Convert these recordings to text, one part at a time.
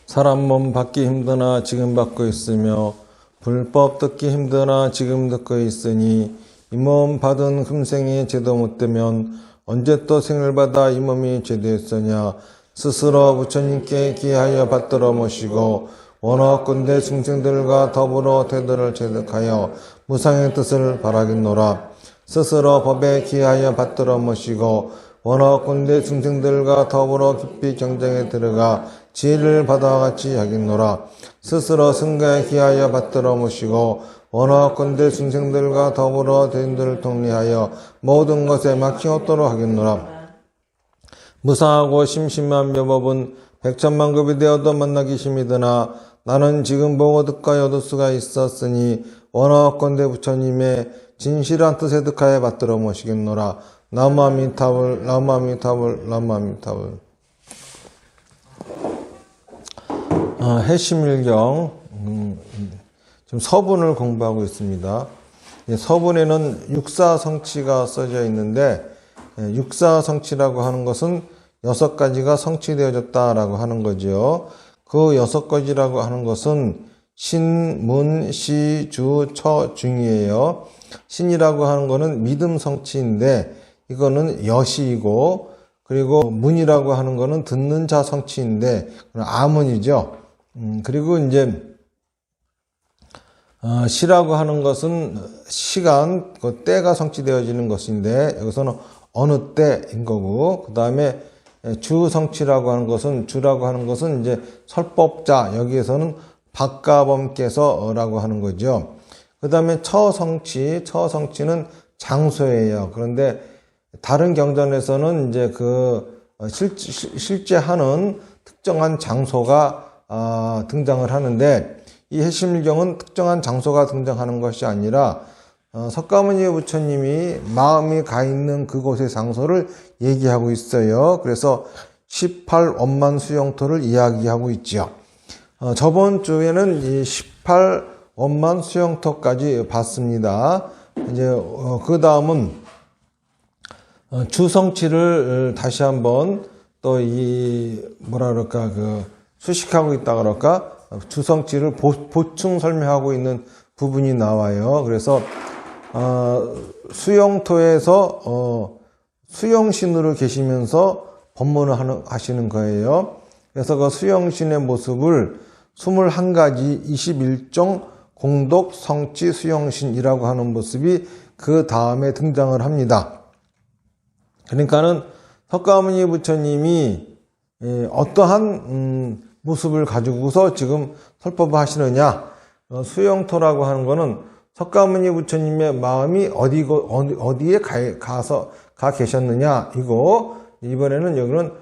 사람 몸 받기 힘드나 지금 받고 있으며 불법 듣기 힘드나 지금 듣고 있으니 이 몸 받은 금생에 죄도 못 되면 언제 또 생을 받아 이 몸이 죄되었으냐. 스스로 부처님께 기하여 받들어 모시고 원하건대 중생들과 더불어 대도를 제득하여 무상의 뜻을 바라겠노라. 스스로 법에 기하여 받들어 모시고 원하건대 중생들과 더불어 깊이 경쟁에 들어가 지혜를 받아 같이 하겠노라. 스스로 승가에 기하여 받들어 모시고 원하건대 중생들과 더불어 대인들을 통리하여 모든 것에 막히었도록 하겠노라. 무상하고 심심한 묘법은 백천만급이 되어도 만나기 힘이드나 나는 지금 보고 득하여 얻을 수가 있었으니 원하건대 부처님의 진실한 뜻에 득하여 받들어 모시겠노라. 나무아미타불 나무아미타불 나무아미타불. 해심일경 지금 서분을 공부하고 있습니다. 서분에는 육사성취가 써져 있는데 육사성취라고 하는 것은 6가지가 성취되어졌다라고 하는 거죠. 그 6가지라고 하는 것은 신, 문, 시, 주, 처, 중이에요. 신이라고 하는 것은 믿음 성취인데 이거는 여시이고, 그리고 문이라고 하는 것은 듣는 자 성취인데 아문이죠. 그리고 이제 시라고 하는 것은 시간, 그 때가 성취되어지는 것인데 여기서는 어느 때인 거고, 그 다음에 주 성취라고 하는 것은, 주라고 하는 것은 이제 설법자, 여기에서는 박가범께서라고 하는 거죠. 그 다음에 처성취는 장소예요. 그런데 다른 경전에서는 이제 실제 하는 특정한 장소가 등장을 하는데, 이 해심일경은 특정한 장소가 등장하는 것이 아니라 석가모니 부처님이 마음이 가 있는 그곳의 장소를 얘기하고 있어요. 그래서 18원만 수영토를 이야기하고 있죠. 저번 주에는 이 18원만 수영토까지 봤습니다. 이제 그 다음은 주성취를 다시 한번 또 수식하고 있다 그럴까? 주성취를 보충 설명하고 있는 부분이 나와요. 그래서 수영토에서 수영신으로 계시면서 법문을 하시는 거예요. 그래서 그 수영신의 모습을 21가지 21종 공덕 성취 수영신이라고 하는 모습이 그 다음에 등장을 합니다. 그러니까는 석가모니 부처님이 어떠한 모습을 가지고서 지금 설법을 하시느냐. 수영토라고 하는 거는 석가모니 부처님의 마음이 어디에 가 계셨느냐. 이번에는 여기는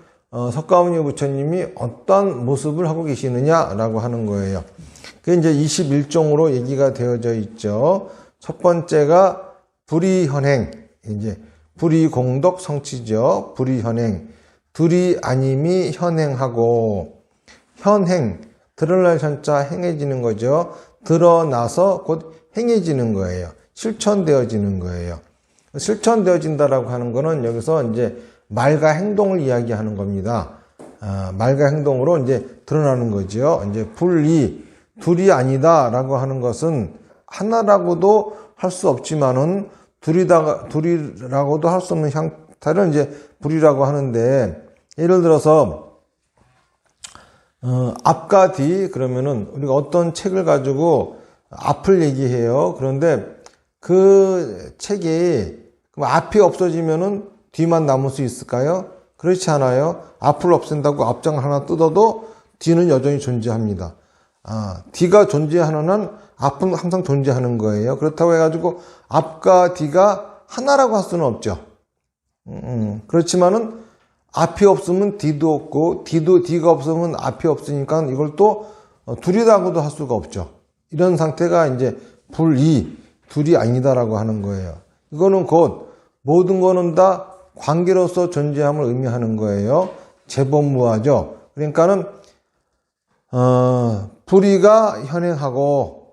석가모니 부처님이 어떠한 모습을 하고 계시느냐라고 하는 거예요. 그게 이제 21종으로 얘기가 되어져 있죠. 첫 번째가 불이현행, 이제 불이공덕 성취죠. 불이현행. 둘이 아님이 현행하고, 현행, 드러날 현자 행해지는 거죠. 드러나서 곧 행해지는 거예요. 실천되어지는 거예요. 실천되어진다라고 하는 거는 여기서 이제 말과 행동을 이야기하는 겁니다. 말과 행동으로 이제 드러나는 거죠. 이제 둘이 아니다라고 하는 것은 하나라고도 할 수 없지만은 둘이라고도 할 수 없는 형태를 이제 불이라고 하는데, 예를 들어서 앞과 뒤 그러면은 우리가 어떤 책을 가지고 앞을 얘기해요. 그런데 그 책이 앞이 없어지면은 뒤만 남을 수 있을까요? 그렇지 않아요. 앞을 없앤다고 앞장을 하나 뜯어도 뒤는 여전히 존재합니다. 뒤가 존재하는 한 앞은 항상 존재하는 거예요. 그렇다고 해가지고 앞과 뒤가 하나라고 할 수는 없죠. 그렇지만은 앞이 없으면 뒤도 없고 뒤가 없으면 앞이 없으니까 이걸 또 둘이라고도 할 수가 없죠. 이런 상태가 이제 둘이 아니다라고 하는 거예요. 이거는 곧 모든 거는 다 관계로서 존재함을 의미하는 거예요. 재범무하죠. 그러니까는 불의가 현행하고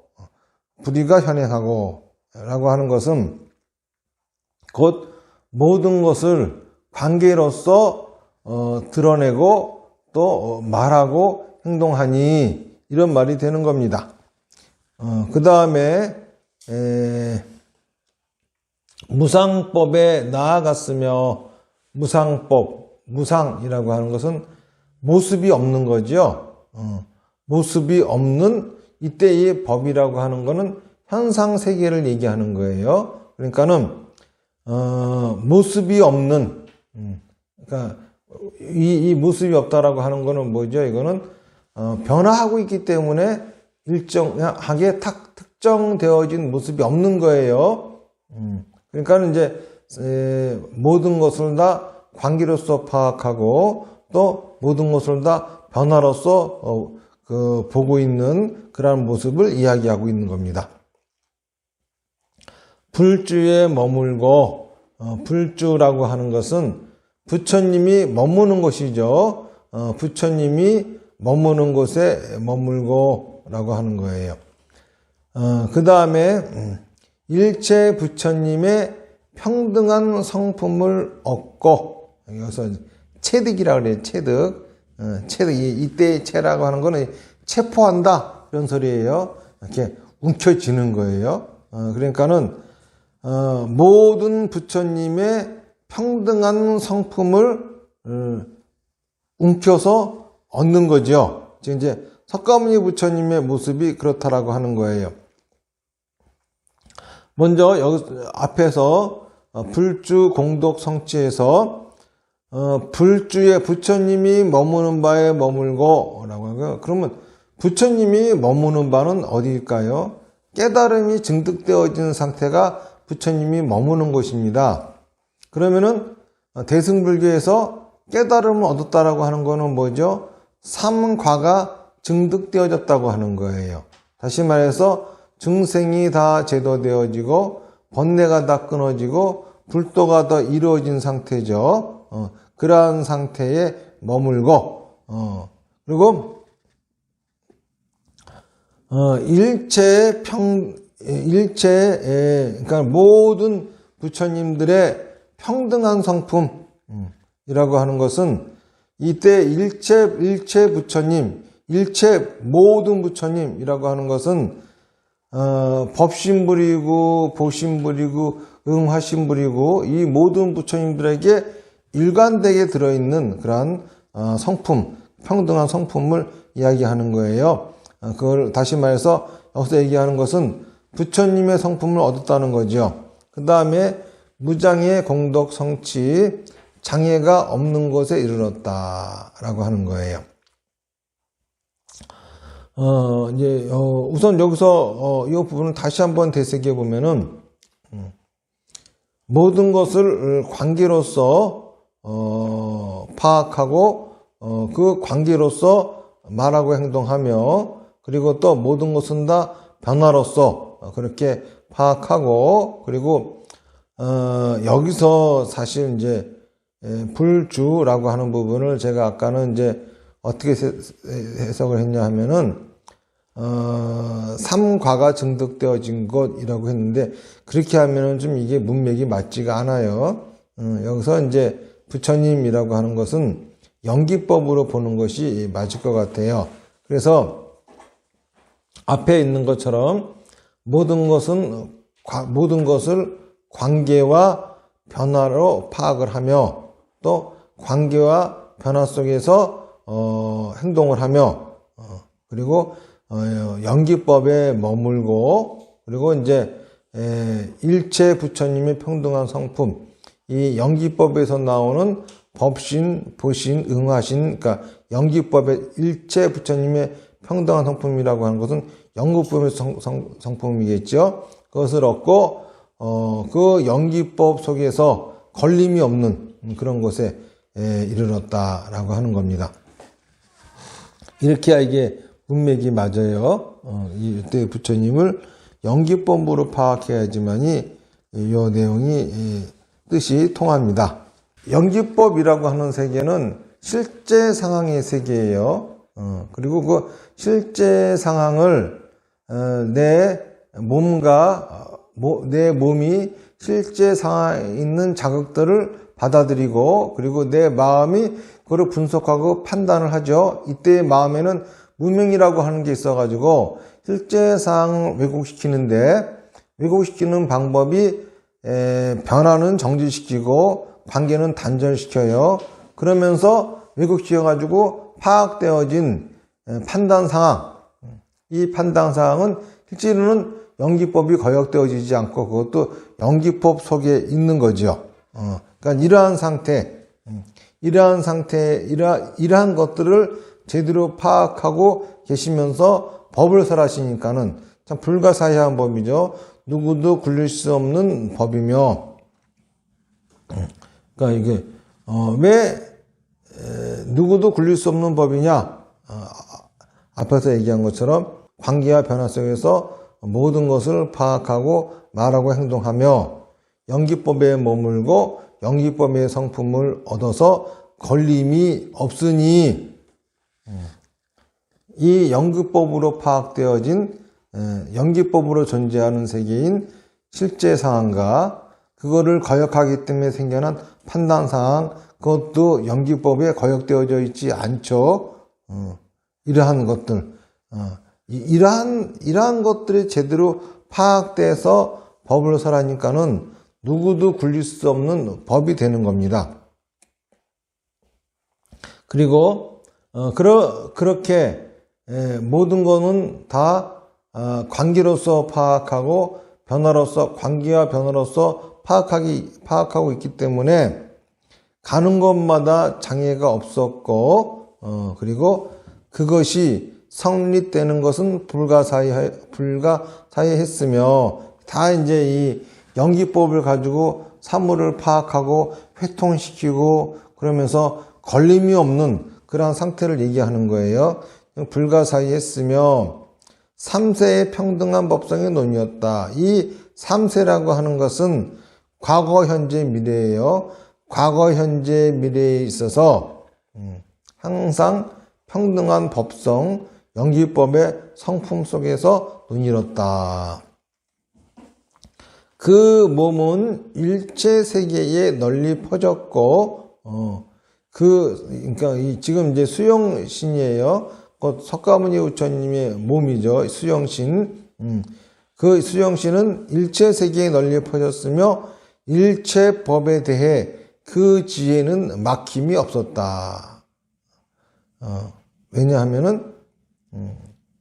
라고 하는 것은 곧 모든 것을 관계로서 드러내고 또 말하고 행동하니 이런 말이 되는 겁니다. 그 다음에 무상법에 나아갔으며 무상법, 무상이라고 하는 것은 모습이 없는 거죠. 모습이 없는 이때의 법이라고 하는 것은 현상 세계를 얘기하는 거예요. 그러니까는 모습이 없는 그러니까 이 모습이 없다라고 하는 거는 뭐죠? 이거는 변화하고 있기 때문에 일정하게 특정되어진 모습이 없는 거예요. 그러니까 이제 모든 것을 다 관계로서 파악하고 또 모든 것을 다 변화로서 보고 있는 그러한 모습을 이야기하고 있는 겁니다. 불주에 머물고 불주라고 하는 것은 부처님이 머무는 곳이죠. 부처님이 머무는 곳에 머물고 라고 하는 거예요. 그 다음에 일체 부처님의 평등한 성품을 얻고 여기서 체득이라고 그래요. 체득. 이때의 체라고 하는 거는 체포한다 이런 소리예요. 이렇게 움켜쥐는 거예요. 그러니까는 모든 부처님의 평등한 성품을 움켜서 얻는 거죠. 지금 이제 석가모니 부처님의 모습이 그렇다라고 하는 거예요. 먼저 여기 앞에서 불주 공덕 성취에서 불주에 부처님이 머무는 바에 머물고 라고 하고요. 그러면 부처님이 머무는 바는 어디일까요? 깨달음이 증득되어진 상태가 부처님이 머무는 곳입니다. 그러면은 대승불교에서 깨달음을 얻었다라고 하는 거는 뭐죠? 삼과가 증득되어졌다고 하는 거예요. 다시 말해서 증생이 다 제도되어지고 번뇌가 다 끊어지고 불도가 더 이루어진 상태죠. 그러한 상태에 머물고 그리고 그러니까 모든 부처님들의 평등한 성품이라고 하는 것은 이때 일체 부처님, 모든 부처님이라고 하는 것은 법신불이고 보신불이고 응화신불이고 이 모든 부처님들에게 일관되게 들어있는 그러한 성품, 평등한 성품을 이야기하는 거예요. 그걸 다시 말해서 여기서 얘기하는 것은 부처님의 성품을 얻었다는 거죠. 그 다음에 무장의 공덕 성취, 장애가 없는 곳에 이르렀다라고 하는 거예요. 우선 여기서 이 부분을 다시 한번 되새겨 보면은 모든 것을 관계로서 파악하고 그 관계로서 말하고 행동하며 그리고 또 모든 것은 다 변화로서 그렇게 파악하고 그리고 여기서 사실 이제 불주라고 하는 부분을 제가 아까는 이제 어떻게 해석을 했냐 하면은 삼과가 증득되어진 것이라고 했는데 그렇게 하면은 좀 이게 문맥이 맞지가 않아요. 여기서 이제 부처님이라고 하는 것은 연기법으로 보는 것이 맞을 것 같아요. 그래서 앞에 있는 것처럼 모든 것을 관계와 변화로 파악을 하며 또 관계와 변화 속에서 행동을 하며 그리고 연기법에 머물고 그리고 이제 일체 부처님의 평등한 성품 이 연기법에서 나오는 법신, 보신, 응화신 그러니까 연기법의 일체 부처님의 평등한 성품이라고 하는 것은 연기법의 성품이겠죠. 그것을 얻고 그 연기법 속에서 걸림이 없는 그런 곳에 이르렀다라고 하는 겁니다. 이렇게 해야 이게 문맥이 맞아요. 이때 부처님을 연기법으로 파악해야지만이 이 내용이 뜻이 통합니다. 연기법이라고 하는 세계는 실제 상황의 세계예요. 그리고 그 실제 상황을 내 몸이 실제 상황에 있는 자극들을 받아들이고 그리고 내 마음이 그걸 분석하고 판단을 하죠. 이때의 마음에는 무명이라고 하는 게 있어가지고 실제 상황을 왜곡시키는데 왜곡시키는 방법이 변화는 정지시키고 관계는 단절시켜요. 그러면서 왜곡시켜가지고 파악되어진 판단 상황, 이 판단 상황은 실제로는 연기법이 거역되어지지 않고 그것도 연기법 속에 있는 거죠. 그러니까 이러한 것들을 제대로 파악하고 계시면서 법을 설하시니까는 참 불가사의한 법이죠. 누구도 굴릴 수 없는 법이며, 그러니까 이게 왜 누구도 굴릴 수 없는 법이냐? 앞에서 얘기한 것처럼 관계와 변화 속에서 모든 것을 파악하고 말하고 행동하며 연기법에 머물고 연기법의 성품을 얻어서 걸림이 없으니 이 연기법으로 파악되어진 연기법으로 존재하는 세계인 실제 상황과 그거를 거역하기 때문에 생겨난 판단 상황, 그것도 연기법에 거역되어져 있지 않죠. 이러한 것들, 이러한 것들이 제대로 파악돼서 법을 설하니까는 누구도 굴릴 수 없는 법이 되는 겁니다. 그리고 그렇게 모든 거는 다 관계로서 파악하고 변화로서 관계와 변화로서 파악하고 있기 때문에 가는 곳마다 장애가 없었고 그리고 그것이 성립되는 것은 불가사의했으며 다 이제 이 연기법을 가지고 사물을 파악하고 회통시키고 그러면서 걸림이 없는 그러한 상태를 얘기하는 거예요. 불가사의했으며 3세의 평등한 법성의 논의였다. 이 3세라고 하는 것은 과거, 현재, 미래예요. 과거, 현재, 미래에 있어서 항상 평등한 법성, 연기법의 성품 속에서 논의롭다. 그 몸은 일체 세계에 널리 퍼졌고, 그러니까 지금 이제 수영신이에요. 곧 석가모니 부처님의 몸이죠. 수영신. 그 수영신은 일체 세계에 널리 퍼졌으며 일체 법에 대해 그 지혜는 막힘이 없었다. 왜냐하면은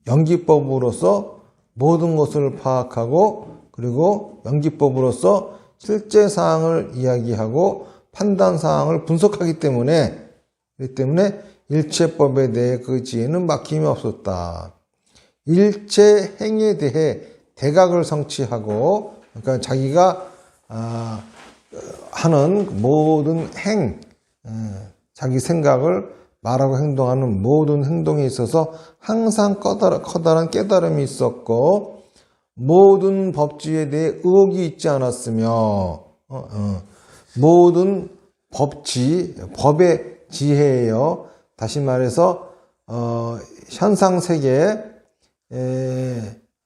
연기법으로서 모든 것을 파악하고 그리고 연기법으로서 실제 사항을 이야기하고 판단 사항을 분석하기 때문에 그렇기 때문에 일체법에 대해 그 지혜는 막힘이 없었다. 일체 행에 대해 대각을 성취하고 그러니까 자기가 하는 모든 행, 자기 생각을 말하고 행동하는 모든 행동에 있어서 항상 커다란 깨달음이 있었고 모든 법지에 대해 의혹이 있지 않았으며 모든 법의 지혜예요. 다시 말해서 현상세계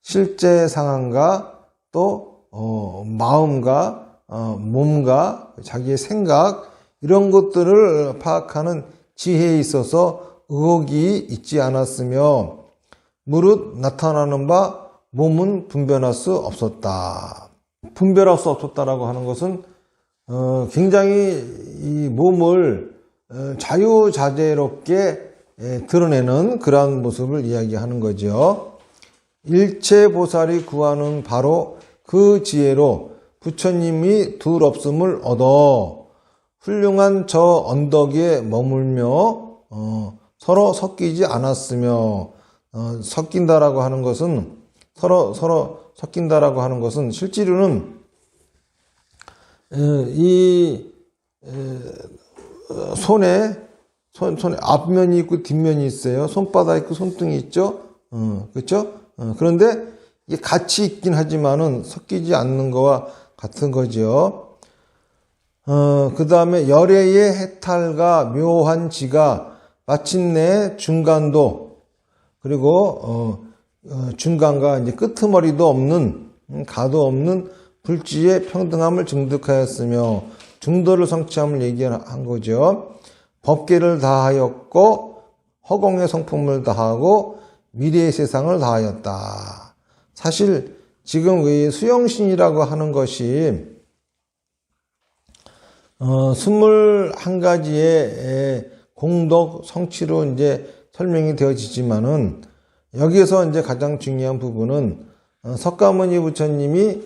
실제 상황과 또 마음과 몸과 자기의 생각 이런 것들을 파악하는 지혜에 있어서 의혹이 있지 않았으며 무릇 나타나는 바 몸은 분별할 수 없었다. 분별할 수 없었다라고 하는 것은 굉장히 이 몸을 자유자재롭게 드러내는 그러한 모습을 이야기하는 거죠. 일체보살이 구하는 바로 그 지혜로 부처님이 둘 없음을 얻어 훌륭한 저 언덕에 머물며 서로 섞이지 않았으며 섞인다라고 하는 것은 서로 섞인다라고 하는 것은 실제로는 이 손에 앞면이 있고 뒷면이 있어요. 손바닥 있고 손등이 있죠. 그렇죠? 그런데 이게 같이 있긴 하지만은 섞이지 않는 거와 같은 거죠. 그 다음에 열애의 해탈과 묘한 지가 마침내 중간도 그리고 중간과 이제 끄트머리도 없는 가도 없는 불지의 평등함을 증득하였으며 중도를 성취함을 얘기한 거죠. 법계를 다하였고 허공의 성품을 다하고 미래의 세상을 다하였다. 사실 지금 이 수영신이라고 하는 것이 21가지의 공덕 성취로 이제 설명이 되어지지만은 여기에서 이제 가장 중요한 부분은 석가모니 부처님이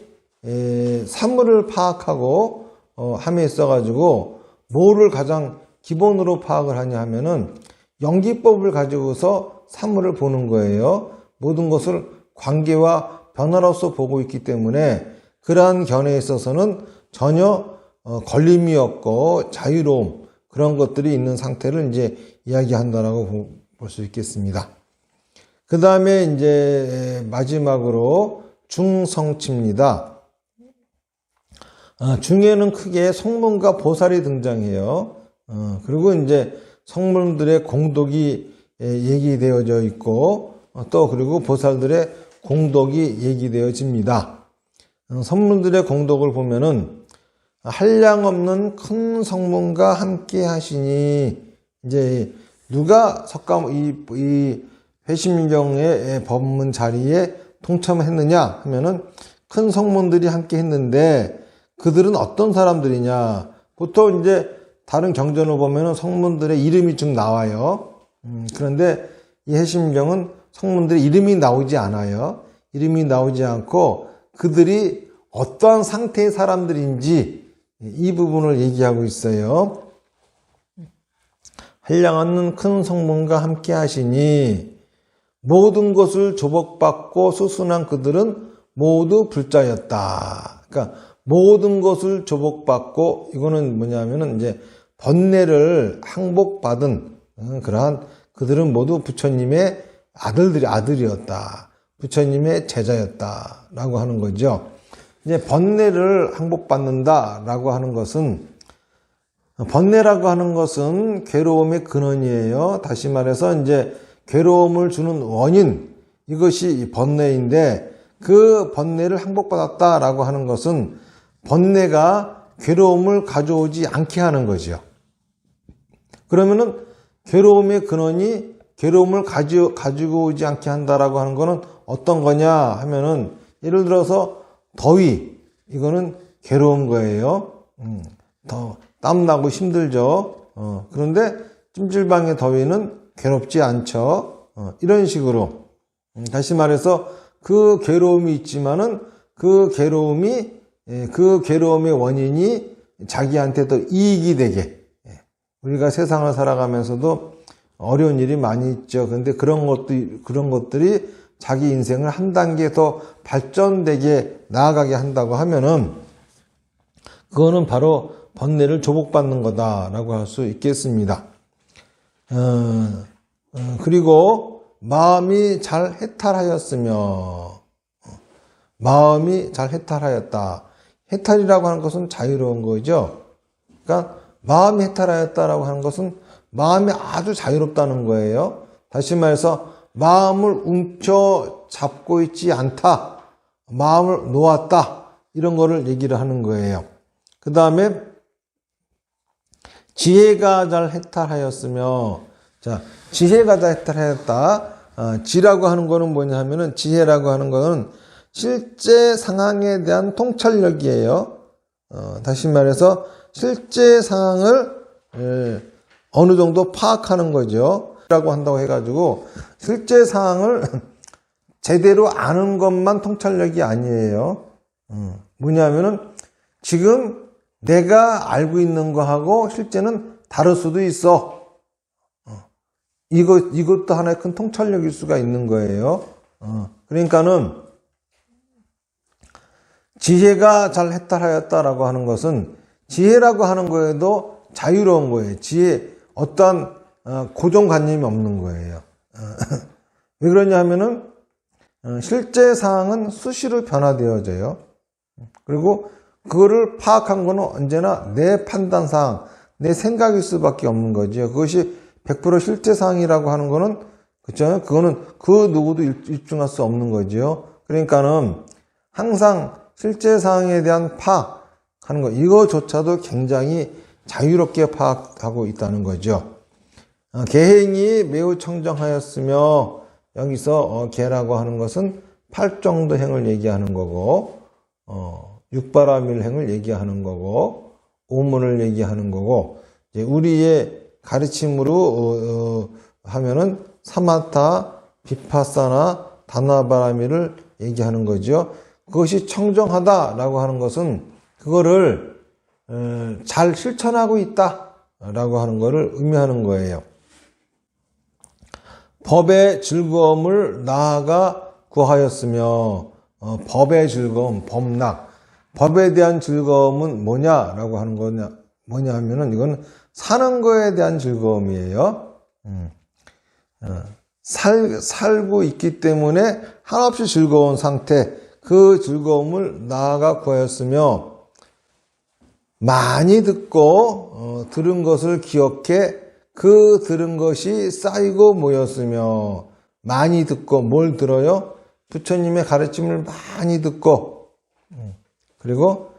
사물을 파악하고 함에 있어가지고 뭐를 가장 기본으로 파악을 하냐 하면은 연기법을 가지고서 사물을 보는 거예요. 모든 것을 관계와 변화로서 보고 있기 때문에 그러한 견해에 있어서는 전혀 걸림이 없고 자유로움 그런 것들이 있는 상태를 이제 이야기한다라고 볼 수 있겠습니다. 그 다음에 이제 마지막으로 중성치입니다. 중에는 크게 성문과 보살이 등장해요. 그리고 이제 성문들의 공덕이 얘기되어져 있고 또 그리고 보살들의 공덕이 얘기되어집니다. 성문들의 공덕을 보면은 한량없는 큰 성문과 함께 하시니 이제 누가 이 회심경의 법문 자리에 동참했느냐 하면은 큰 성문들이 함께 했는데 그들은 어떤 사람들이냐? 보통 이제 다른 경전을 보면은 성문들의 이름이 쭉 나와요. 그런데 이 해심경은 성문들의 이름이 나오지 않아요. 이름이 나오지 않고 그들이 어떠한 상태의 사람들인지 이 부분을 얘기하고 있어요. 한량없는 큰 성문과 함께 하시니 모든 것을 조복받고 수순한 그들은 모두 불자였다. 그러니까 모든 것을 조복받고 이거는 뭐냐면은 이제 번뇌를 항복받은 그러한 그들은 모두 부처님의 아들이었다. 부처님의 제자였다라고 하는 거죠. 이제 번뇌를 항복받는다라고 하는 것은 번뇌라고 하는 것은 괴로움의 근원이에요. 다시 말해서 이제 괴로움을 주는 원인 이것이 번뇌인데 그 번뇌를 항복받았다라고 하는 것은 번뇌가 괴로움을 가져오지 않게 하는 거죠. 그러면은 괴로움의 근원이 괴로움을 가지고 오지 않게 한다라고 하는 것은 어떤 거냐 하면은 예를 들어서 더위 이거는 괴로운 거예요. 더 땀나고 힘들죠. 그런데 찜질방의 더위는 괴롭지 않죠. 이런 식으로 다시 말해서 그 괴로움이 있지만은 그 괴로움의 원인이 자기한테 더 이익이 되게 우리가 세상을 살아가면서도 어려운 일이 많이 있죠. 그런데 그런 것들이 자기 인생을 한 단계 더 발전되게 나아가게 한다고 하면은 그거는 바로 번뇌를 조복받는 거다라고 할 수 있겠습니다. 그리고 마음이 잘 해탈하였으며 마음이 잘 해탈하였다. 해탈이라고 하는 것은 자유로운 거죠. 그러니까 마음이 해탈하였다라고 하는 것은 마음이 아주 자유롭다는 거예요. 다시 말해서 마음을 움켜 잡고 있지 않다. 마음을 놓았다. 이런 거를 얘기를 하는 거예요. 그 다음에 지혜가 잘 해탈하였으며 자, 지혜가 잘 해탈하였다. 지라고 하는 거는 뭐냐 하면은 지혜라고 하는 거는 실제 상황에 대한 통찰력이에요. 다시 말해서 실제 상황을 어느 정도 파악하는 거죠. 라고 한다고 해가지고 실제 상황을 제대로 아는 것만 통찰력이 아니에요. 뭐냐면은 지금 내가 알고 있는 거하고 실제는 다를 수도 있어. 이것도 하나의 큰 통찰력일 수가 있는 거예요. 그러니까는 지혜가 잘 해탈하였다라고 하는 것은 지혜라고 하는 거에도 자유로운 거예요. 지혜 어떠한 고정관념이 없는 거예요. 왜 그러냐 하면은 실제 상황은 수시로 변화되어져요. 그리고 그거를 파악한 거는 언제나 내 판단사항, 내 생각일 수밖에 없는 거죠. 그것이 100% 실제 상황이라고 하는 거는 그렇죠? 그거는 그 누구도 입증할 수 없는 거죠. 그러니까는 항상 실제 상황에 대한 파악, 하는 거, 이거조차도 굉장히 자유롭게 파악하고 있다는 거죠. 계행이 매우 청정하였으며, 여기서 계라고 하는 것은 팔정도 행을 얘기하는 거고, 육바라밀 행을 얘기하는 거고, 오문을 얘기하는 거고, 이제 우리의 가르침으로 하면은 사마타, 비파사나, 다나바라밀을 얘기하는 거죠. 그것이 청정하다라고 하는 것은 그거를 잘 실천하고 있다라고 하는 것을 의미하는 거예요. 법의 즐거움을 나아가 구하였으며, 법의 즐거움, 법락. 법에 대한 즐거움은 뭐냐라고 하는 뭐냐 하면은 이거는 사는 거에 대한 즐거움이에요. 살고 있기 때문에 한없이 즐거운 상태, 그 즐거움을 나아가 구하였으며, 많이 듣고 들은 것을 기억해 그 들은 것이 쌓이고 모였으며, 많이 듣고 뭘 들어요? 부처님의 가르침을 많이 듣고, 그리고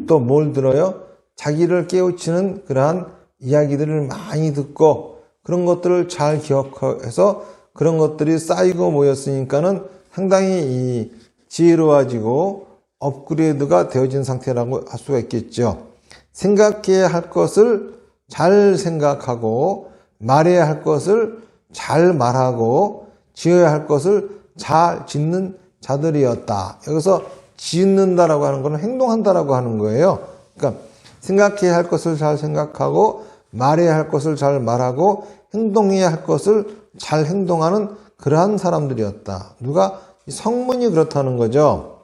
또 뭘 들어요? 자기를 깨우치는 그러한 이야기들을 많이 듣고 그런 것들을 잘 기억해서 그런 것들이 쌓이고 모였으니까는 상당히 지혜로워지고 업그레이드가 되어진 상태라고 할 수가 있겠죠. 생각해야 할 것을 잘 생각하고, 말해야 할 것을 잘 말하고, 지어야 할 것을 잘 짓는 자들이었다. 여기서 짓는다라고 하는 것은 행동한다라고 하는 거예요. 그러니까 생각해야 할 것을 잘 생각하고, 말해야 할 것을 잘 말하고, 행동해야 할 것을 잘 행동하는 그러한 사람들이었다. 누가? 성문이 그렇다는 거죠.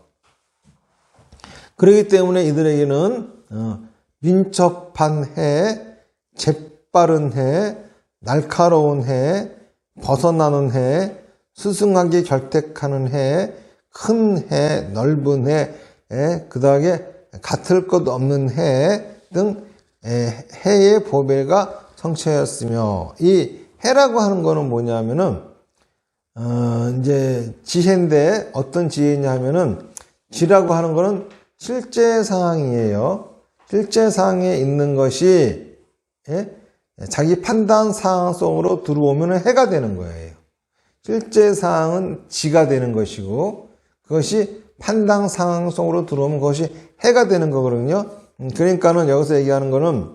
그렇기 때문에 이들에게는 민첩한 해, 재빠른 해, 날카로운 해, 벗어나는 해, 스승하게 결택하는 해, 큰 해, 넓은 해, 그 다음에 같을 것 없는 해 등 해의 보배가 성취하였으며, 이 해라고 하는 거는 뭐냐면은 이제 지혜인데 어떤 지혜냐 하면은, 지라고 하는 거는 실제 상황이에요. 실제 상황에 있는 것이 자기 판단 상황 속으로 들어오면 해가 되는 거예요. 실제 상황은 지가 되는 것이고, 그것이 판단 상황 속으로 들어오면 그것이 해가 되는 거거든요. 그러니까는 여기서 얘기하는 거는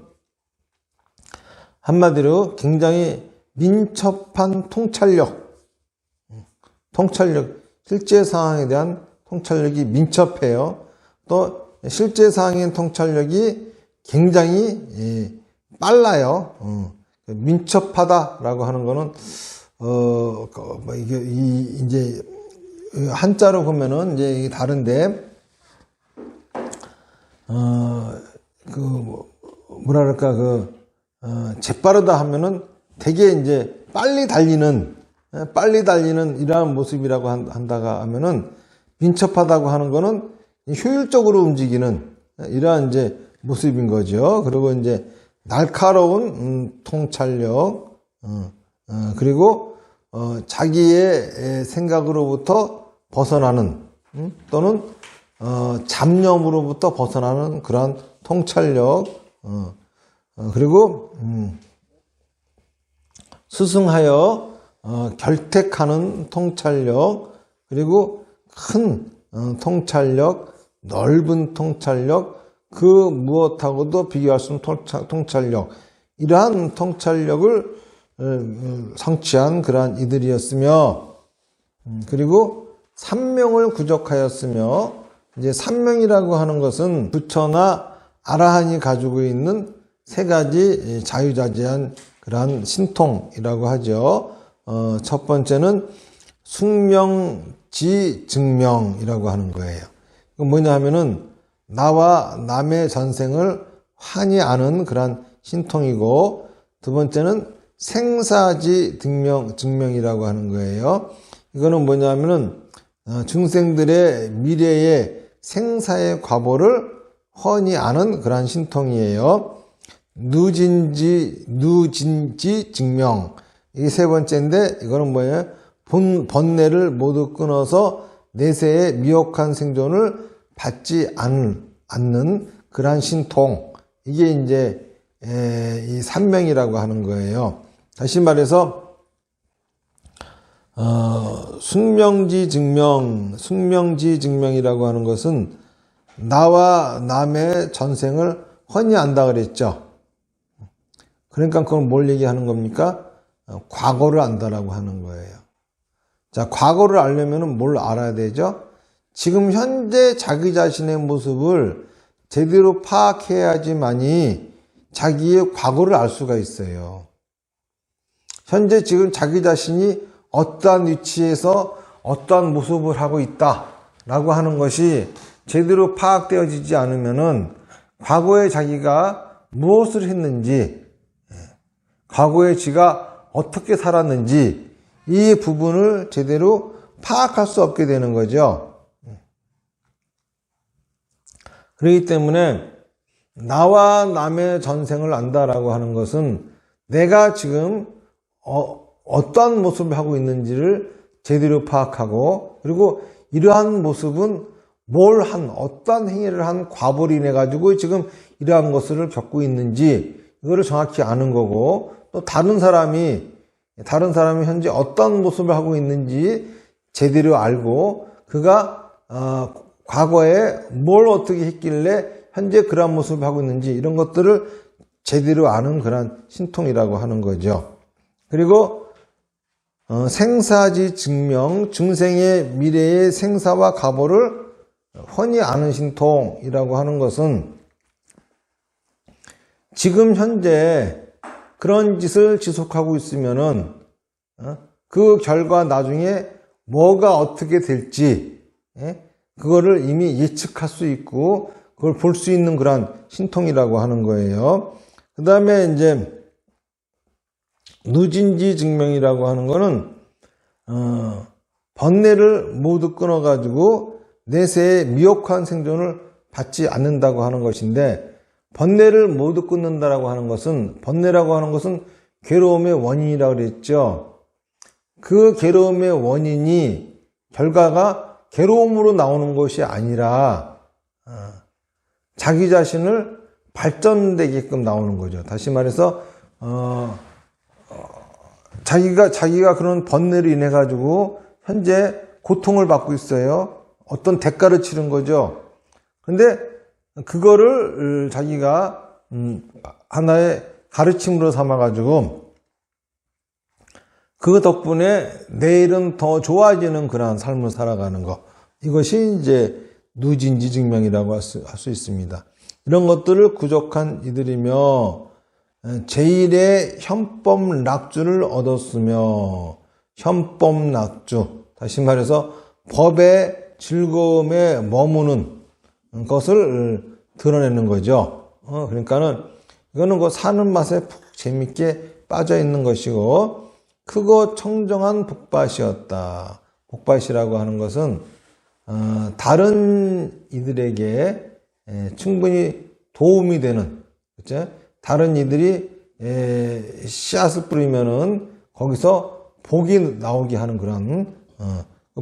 한마디로 굉장히 민첩한 통찰력, 실제 상황에 대한 통찰력이 민첩해요. 또 실제 상황의 통찰력이 굉장히 빨라요. 민첩하다라고 하는 거는 이게 이제 한자로 보면은 이제 다른데, 재빠르다 하면은 되게 이제 빨리 달리는 이러한 모습이라고 한다가 하면은, 민첩하다고 하는 거는 효율적으로 움직이는 이러한 이제 모습인 거죠. 그리고 이제 날카로운 통찰력, 그리고 자기의 생각으로부터 벗어나는, 또는 잡념으로부터 벗어나는 그러한 통찰력, 그리고 스승하여 결택하는 통찰력, 그리고 큰 통찰력, 넓은 통찰력, 그 무엇하고도 비교할 수 없는 통찰력, 이러한 통찰력을 성취한 그러한 이들이었으며, 그리고 삼명을 구족하였으며, 이제 삼명이라고 하는 것은 부처나 아라한이 가지고 있는 세 가지 자유자재한 그러한 신통이라고 하죠. 첫 번째는 숙명지 증명이라고 하는 거예요. 뭐냐 하면은 나와 남의 전생을 환히 아는 그러한 신통이고, 두 번째는 생사지 증명이라고 하는 거예요. 이거는 뭐냐 하면은 중생들의 미래의 생사의 과보를 훤히 아는 그러한 신통이에요. 누진지 증명, 이게 세 번째인데, 이거는 뭐예요? 번뇌를 모두 끊어서 내세의 미혹한 생존을 받지 않는 그러한 신통, 이게 이제 이 삼명이라고 하는 거예요. 다시 말해서 숙명지증명이라고 하는 것은 나와 남의 전생을 훤히 안다 그랬죠. 그러니까 그건 뭘 얘기하는 겁니까? 과거를 안다라고 하는 거예요. 자, 과거를 알려면 뭘 알아야 되죠? 지금 현재 자기 자신의 모습을 제대로 파악해야지만이 자기의 과거를 알 수가 있어요. 현재 지금 자기 자신이 어떠한 위치에서 어떠한 모습을 하고 있다라고 하는 것이 제대로 파악되어지지 않으면은 과거에 자기가 무엇을 했는지, 과거에 지가 어떻게 살았는지 이 부분을 제대로 파악할 수 없게 되는 거죠. 그렇기 때문에 나와 남의 전생을 안다라고 하는 것은 내가 지금 어떠한 모습을 하고 있는지를 제대로 파악하고, 그리고 이러한 모습은 어떠한 행위를 한 과보로 인해 가지고 지금 이러한 것을 겪고 있는지 이거를 정확히 아는 거고, 또 다른 사람이 현재 어떤 모습을 하고 있는지 제대로 알고, 그가 과거에 뭘 어떻게 했길래 현재 그러한 모습을 하고 있는지 이런 것들을 제대로 아는 그런 신통이라고 하는 거죠. 그리고 생사지 증명, 중생의 미래의 생사와 과보를 훤히 아는 신통이라고 하는 것은 지금 현재 그런 짓을 지속하고 있으면은 그 결과 나중에 뭐가 어떻게 될지 그거를 이미 예측할 수 있고 그걸 볼 수 있는 그런 신통이라고 하는 거예요. 그 다음에 이제 누진지 증명이라고 하는 거는 번뇌를 모두 끊어가지고 내세의 미혹한 생존을 받지 않는다고 하는 것인데, 번뇌를 모두 끊는다라고 하는 것은, 번뇌라고 하는 것은 괴로움의 원인이라고 그랬죠. 그 괴로움의 원인이 결과가 괴로움으로 나오는 것이 아니라 자기 자신을 발전되게끔 나오는 거죠. 다시 말해서 자기가 그런 번뇌로 인해 가지고 현재 고통을 받고 있어요. 어떤 대가를 치른 거죠. 근데 그거를 자기가 하나의 가르침으로 삼아 가지고 그 덕분에 내일은 더 좋아지는 그러한 삶을 살아가는 것, 이것이 이제 누진지 증명이라고 할 수 있습니다. 이런 것들을 구족한 이들이며 제1의 현법낙주를 얻었으며, 현법낙주, 다시 말해서 법의 즐거움에 머무는 것을 드러내는 거죠. 그러니까는 이거는 그 사는 맛에 푹 재밌게 빠져 있는 것이고, 크고 청정한 복밭이었다. 복밭이라고 하는 것은 다른 이들에게 충분히 도움이 되는, 그렇죠? 다른 이들이 씨앗을 뿌리면은 거기서 복이 나오게 하는 그런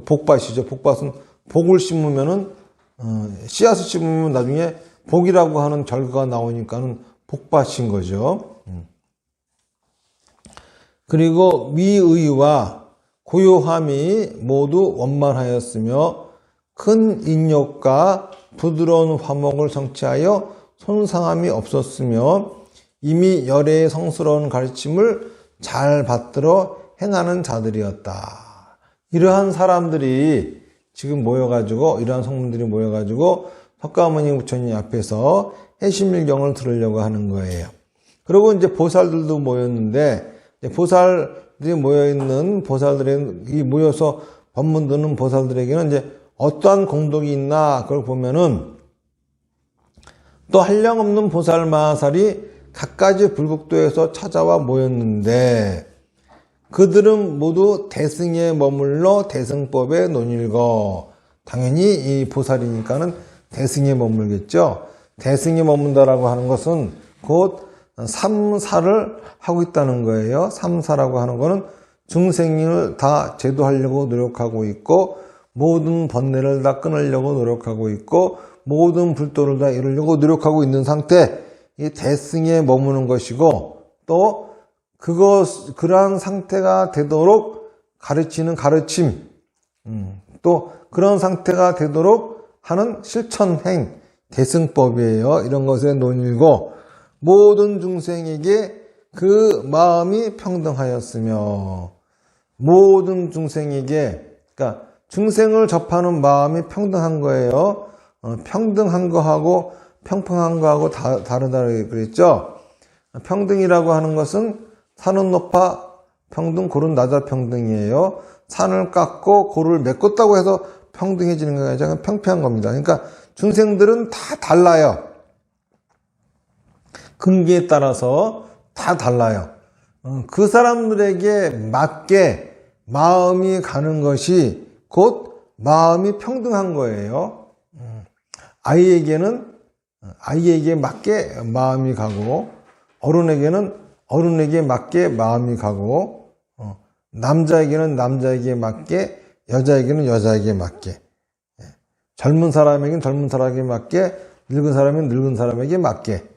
복밭이죠. 복밭은 복을 심으면은 씨앗을 심으면 나중에 복이라고 하는 결과가 나오니까는 복밭인 거죠. 그리고 미의와 고요함이 모두 원만하였으며 큰 인욕과 부드러운 화목을 성취하여 손상함이 없었으며 이미 열애의 성스러운 가르침을 잘 받들어 행하는 자들이었다. 이러한 사람들이 지금 모여가지고, 이러한 성문들이 모여가지고 석가모니 부처님 앞에서 해심일경을 들으려고 하는 거예요. 그리고 이제 보살들도 모였는데, 보살들이 모여있는 보살들이 모여서 법문 듣는 보살들에게는 이제 어떠한 공덕이 있나, 그걸 보면은 또 한량없는 보살 마하살이 갖가지 불국도에서 찾아와 모였는데, 그들은 모두 대승에 머물러 대승법에 논일거, 당연히 이 보살이니까는 대승에 머물겠죠. 대승에 머문다라고 하는 것은 곧 삼사를 하고 있다는 거예요. 삼사라고 하는 것은 중생을 다 제도하려고 노력하고 있고, 모든 번뇌를 다 끊으려고 노력하고 있고, 모든 불도를 다 이루려고 노력하고 있는 상태, 이 대승에 머무는 것이고, 또 그러한 상태가 되도록 가르치는 가르침, 또 그런 상태가 되도록 하는 실천행, 대승법이에요. 이런 것의 논의고, 모든 중생에게 그 마음이 평등하였으며, 모든 중생에게, 그러니까 중생을 접하는 마음이 평등한 거예요. 평등한 거하고 평평한 거하고 다르다고 그랬죠. 평등이라고 하는 것은 산은 높아 평등, 골은 낮아 평등이에요. 산을 깎고 골을 메꿨다고 해서 평등해지는 게 아니라 평평한 겁니다. 그러니까 중생들은 다 달라요. 근기에 따라서 다 달라요. 그 사람들에게 맞게 마음이 가는 것이 곧 마음이 평등한 거예요. 아이에게 맞게 마음이 가고, 어른에게는 어른에게 맞게 마음이 가고, 남자에게는 남자에게 맞게, 여자에게는 여자에게 맞게, 젊은 사람에게는 젊은 사람에게 맞게, 늙은 사람에게는 늙은 사람에게 맞게,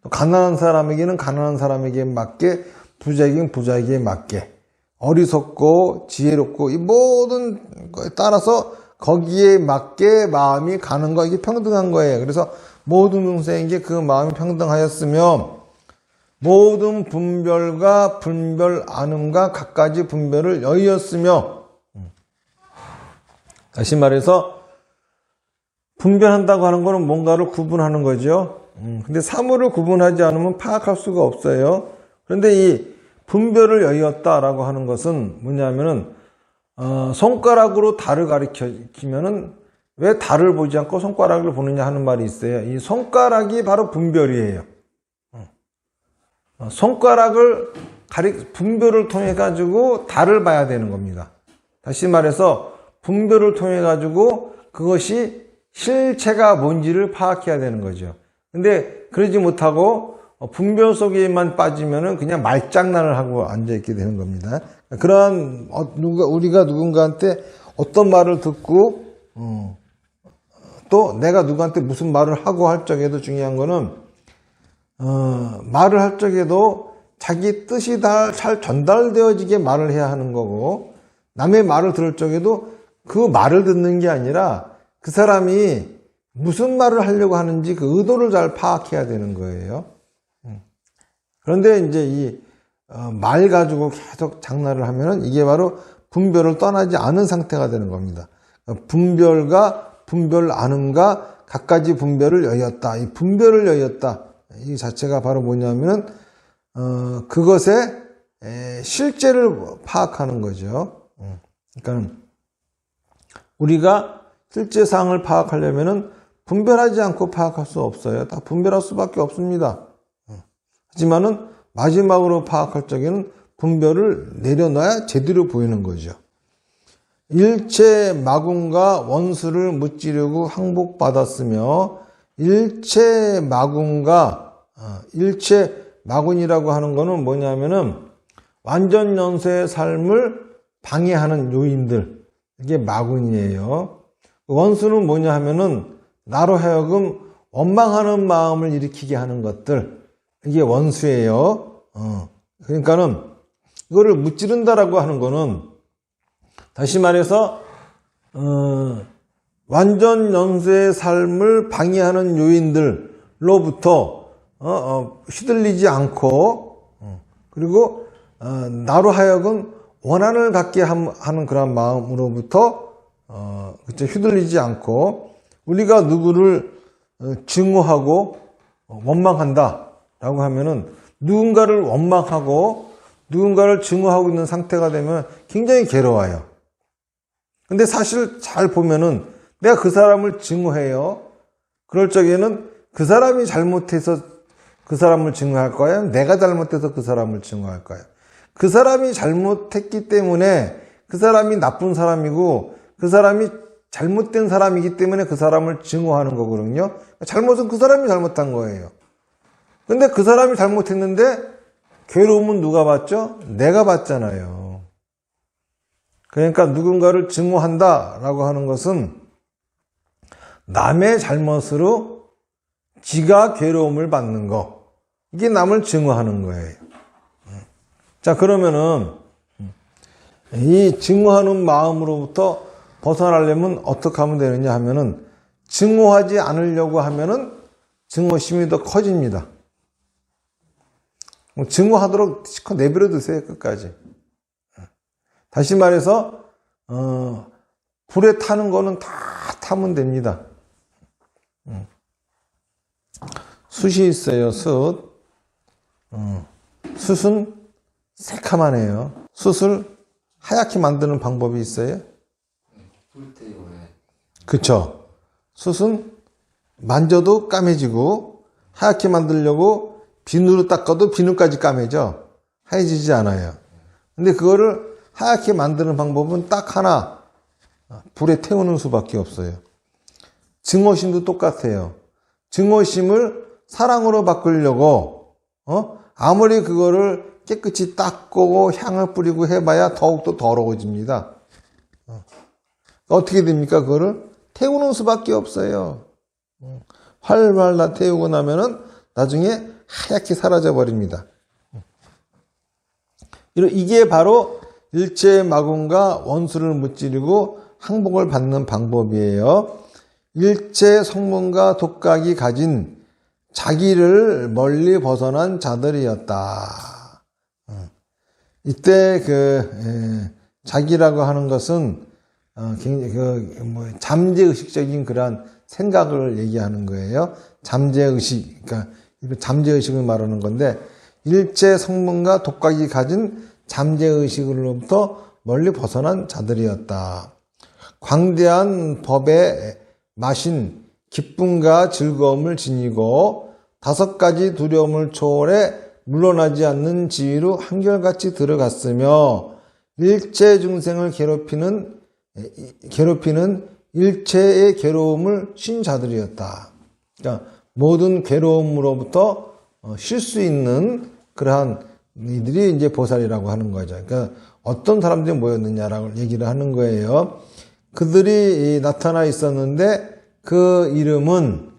또 가난한 사람에게는 가난한 사람에게 맞게, 부자에게는 부자에게 맞게, 어리석고 지혜롭고 이 모든 거에 따라서 거기에 맞게 마음이 가는 거, 이게 평등한 거예요. 그래서 모든 중생에게 그 마음이 평등하였으며, 모든 분별과 분별 안음과 갖가지 분별을 여의었으며, 다시 말해서 분별한다고 하는 거는 뭔가를 구분하는 거죠. 근데 사물을 구분하지 않으면 파악할 수가 없어요. 그런데 이 분별을 여의었다라고 하는 것은 뭐냐면은 손가락으로 달을 가리키면은 왜 달을 보지 않고 손가락을 보느냐 하는 말이 있어요. 이 손가락이 바로 분별이에요. 손가락을 분별을 통해 가지고 달을 봐야 되는 겁니다. 다시 말해서 분별을 통해 가지고 그것이 실체가 뭔지를 파악해야 되는 거죠. 근데 그러지 못하고 분별 속에만 빠지면은 그냥 말장난을 하고 앉아있게 되는 겁니다. 그러한 우리가 누군가한테 어떤 말을 듣고 또 내가 누구한테 무슨 말을 하고 할 적에도 중요한 거는 말을 할 적에도 자기 뜻이 다 잘 전달되어지게 말을 해야 하는 거고, 남의 말을 들을 적에도 그 말을 듣는 게 아니라 그 사람이 무슨 말을 하려고 하는지 그 의도를 잘 파악해야 되는 거예요. 그런데 이제 이 말 가지고 계속 장난을 하면은 이게 바로 분별을 떠나지 않은 상태가 되는 겁니다. 분별과 분별 안음과 갖가지 분별을 여의었다. 이 분별을 여의었다. 이 자체가 바로 뭐냐면은 그것의 실제를 파악하는 거죠. 그러니까 우리가 실제 사항을 파악하려면은 분별하지 않고 파악할 수 없어요. 다 분별할 수밖에 없습니다. 하지만은 마지막으로 파악할 적에는 분별을 내려놔야 제대로 보이는 거죠. 일체 마군과 원수를 무찌르고 항복받았으며, 일체 마군이라고 하는 거는 뭐냐면은 완전연쇄의 삶을 방해하는 요인들, 이게 마군이에요. 원수는 뭐냐 하면은 나로 하여금 원망하는 마음을 일으키게 하는 것들, 이게 원수예요. 그러니까는 이거를 무찌른다라고 하는 거는 다시 말해서 완전 연쇄의 삶을 방해하는 요인들로부터 휘둘리지 않고, 그리고 나로 하여금 원한을 갖게 하는 그런 마음으로부터 휘둘리지 않고, 우리가 누구를 증오하고 원망한다라고 하면은 누군가를 원망하고 누군가를 증오하고 있는 상태가 되면 굉장히 괴로워요. 근데 사실 잘 보면은 내가 그 사람을 증오해요. 그럴 적에는 그 사람이 잘못해서 그 사람을 증오할 거야? 내가 잘못해서 그 사람을 증오할 거야? 그 사람이 잘못했기 때문에 그 사람이 나쁜 사람이고 그 사람이 잘못된 사람이기 때문에 그 사람을 증오하는 거거든요. 잘못은 그 사람이 잘못한 거예요. 근데 그 사람이 잘못했는데 괴로움은 누가 받죠? 내가 받잖아요. 그러니까 누군가를 증오한다라고 하는 것은 남의 잘못으로 지가 괴로움을 받는 거. 이게 남을 증오하는 거예요. 자, 그러면은 이 증오하는 마음으로부터 벗어나려면 어떻게 하면 되느냐 하면은 증오하지 않으려고 하면은 증오심이 더 커집니다. 증오하도록 실컷 내버려 두세요, 끝까지. 다시 말해서 불에 타는 거는 다 타면 됩니다. 숯이 있어요, 숯. 숯은 새카만해요. 숯을 하얗게 만드는 방법이 있어요? 그쵸. 숯은 만져도 까매지고 하얗게 만들려고 비누로 닦아도 비누까지 까매져. 하얘지지 않아요. 근데 그거를 하얗게 만드는 방법은 딱 하나. 불에 태우는 수밖에 없어요. 증오심도 똑같아요. 증오심을 사랑으로 바꾸려고 아무리 그거를 깨끗이 닦고 향을 뿌리고 해봐야 더욱더 더러워집니다. 어떻게 됩니까? 그거를 태우는 수밖에 없어요. 활활 다 태우고 나면은 나중에 하얗게 사라져 버립니다. 이게 바로 일체 마군과 원수를 무찌르고 항복을 받는 방법이에요. 일체 성문과 독각이 가진 자기를 멀리 벗어난 자들이었다. 이때 자기라고 하는 것은 굉장히 잠재의식적인 그러한 생각을 얘기하는 거예요. 잠재의식, 그러니까 잠재의식을 말하는 건데 일체 성문과 독각이 가진 잠재의식으로부터 멀리 벗어난 자들이었다. 광대한 법에 마신 기쁨과 즐거움을 지니고 5가지 두려움을 초월해 물러나지 않는 지위로 한결같이 들어갔으며 일체 중생을 괴롭히는 일체의 괴로움을 쉰 자들이었다. 그러니까 모든 괴로움으로부터 쉴 수 있는 그러한 이들이 이제 보살이라고 하는 거죠. 그러니까 어떤 사람들이 모였느냐라고 얘기를 하는 거예요. 그들이 나타나 있었는데 그 이름은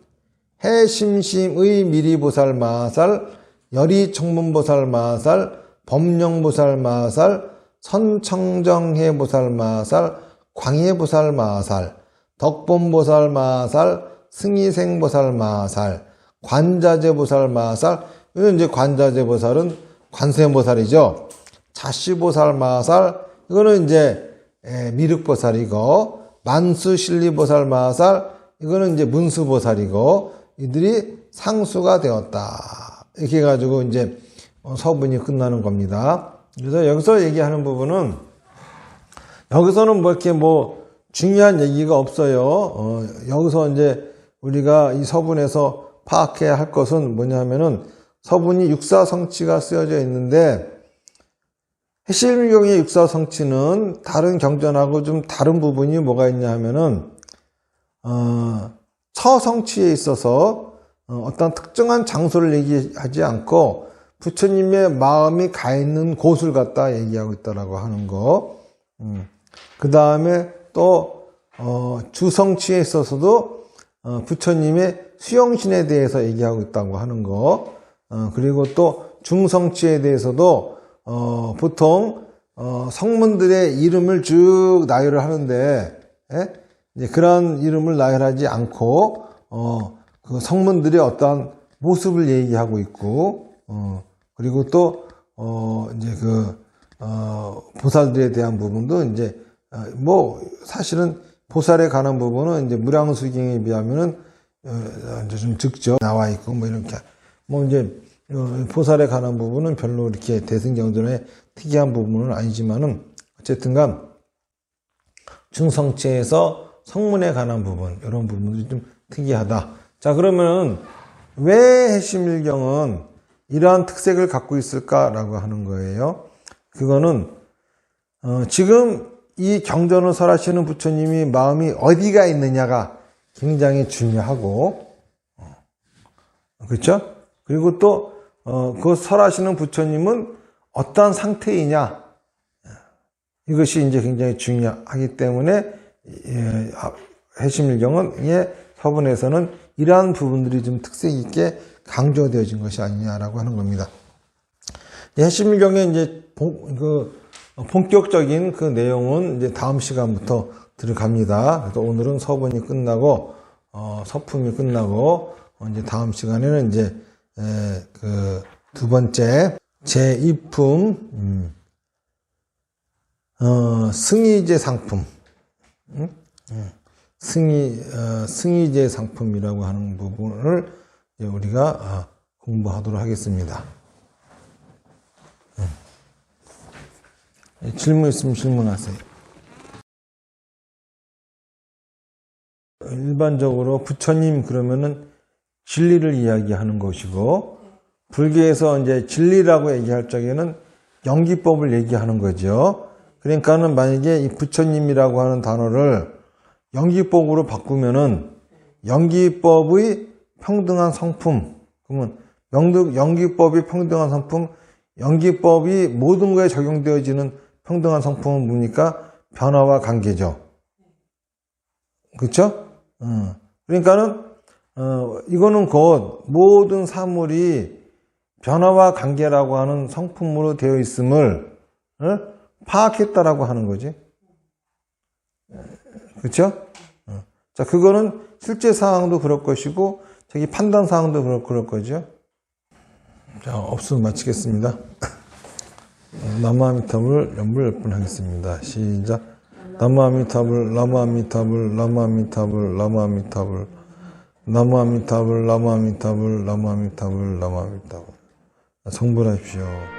해심심의 미리보살 마살, 여리청문보살 마살, 법령보살 마살, 선청정해보살 마살, 광해보살 마살, 덕본보살 마살, 승희생보살 마살, 관자재보살 마살. 이건 이제 관자재보살은 관세음보살이죠. 자시보살 마살, 이거는 이제 미륵보살이고, 만수실리보살 마살, 이거는 이제 문수보살이고, 이들이 상수가 되었다. 이렇게 해가지고 이제 서분이 끝나는 겁니다. 그래서 여기서 얘기하는 부분은, 여기서는 이렇게 중요한 얘기가 없어요. 여기서 이제 우리가 이 서분에서 파악해야 할 것은 뭐냐면은, 서분이 육사성취가 쓰여져 있는데, 해실경의 육사성취는 다른 경전하고 좀 다른 부분이 뭐가 있냐 하면은, 처성취에 있어서 어떤 특정한 장소를 얘기하지 않고 부처님의 마음이 가 있는 곳을 갖다 얘기하고 있다라고 하는 거. 그 다음에 또 주성취에 있어서도 부처님의 수용신에 대해서 얘기하고 있다고 하는 거. 그리고 또 중성취에 대해서도 보통 성문들의 이름을 쭉 나열을 하는데, 이제 그런 이름을 나열하지 않고 그 성문들의 어떠한 모습을 얘기하고 있고, 그리고 또 이제 보살들에 대한 부분도 이제 사실은 보살에 관한 부분은 이제 무량수경에 비하면은 이제 좀 적죠. 나와 있고 이렇게 이제 보살에 관한 부분은 별로 이렇게 대승경전에 특이한 부분은 아니지만은 어쨌든간 중성체에서 성문에 관한 부분, 이런 부분들이 좀 특이하다. 자, 그러면 왜 해심일경은 이러한 특색을 갖고 있을까라고 하는 거예요. 그거는 지금 이 경전을 설하시는 부처님이 마음이 어디가 있느냐가 굉장히 중요하고, 그렇죠? 그리고 또 그 설하시는 부처님은 어떠한 상태이냐, 이것이 이제 굉장히 중요하기 때문에 해심일경은 서문에서는 이러한 부분들이 좀 특색 있게 강조되어진 것이 아니냐라고 하는 겁니다. 해심경에 이제 본격적인 그 내용은 이제 다음 시간부터 들어갑니다. 그래서 오늘은 서문이 끝나고 서품이 끝나고 이제 다음 시간에는 이제 그 두 번째 제2품 승희제 상품, 승희제 상품이라고 하는 부분을 우리가 공부하도록 하겠습니다. 질문 있으면 질문하세요. 일반적으로 부처님 그러면은 진리를 이야기하는 것이고, 불교에서 이제 진리라고 얘기할 적에는 영기법을 얘기하는 거죠. 그러니까는 만약에 이 부처님이라고 하는 단어를 영기법으로 바꾸면은 영기법의 평등한 성품, 그러면 영기법이 평등한 성품, 영기법이 모든 거에 적용되어지는 평등한 성품은 뭡니까? 변화와 관계죠. 그렇죠? 그러니까는 이거는 곧 모든 사물이 변화와 관계라고 하는 성품으로 되어 있음을 파악했다라고 하는 거지. 그렇죠? 자, 그거는 실제 상황도 그럴 것이고 자기 판단 상황도 그럴 거죠. 자, 없으면 마치겠습니다. 나무아미타불 연불 몇 분 하겠습니다. 시작. 나무아미타불, 나무아미타불, 나무아미타불, 나무아미타불, 나무아미타불, 나무아미타불, 나무아미타불, 나무아미타불. 성불하십시오.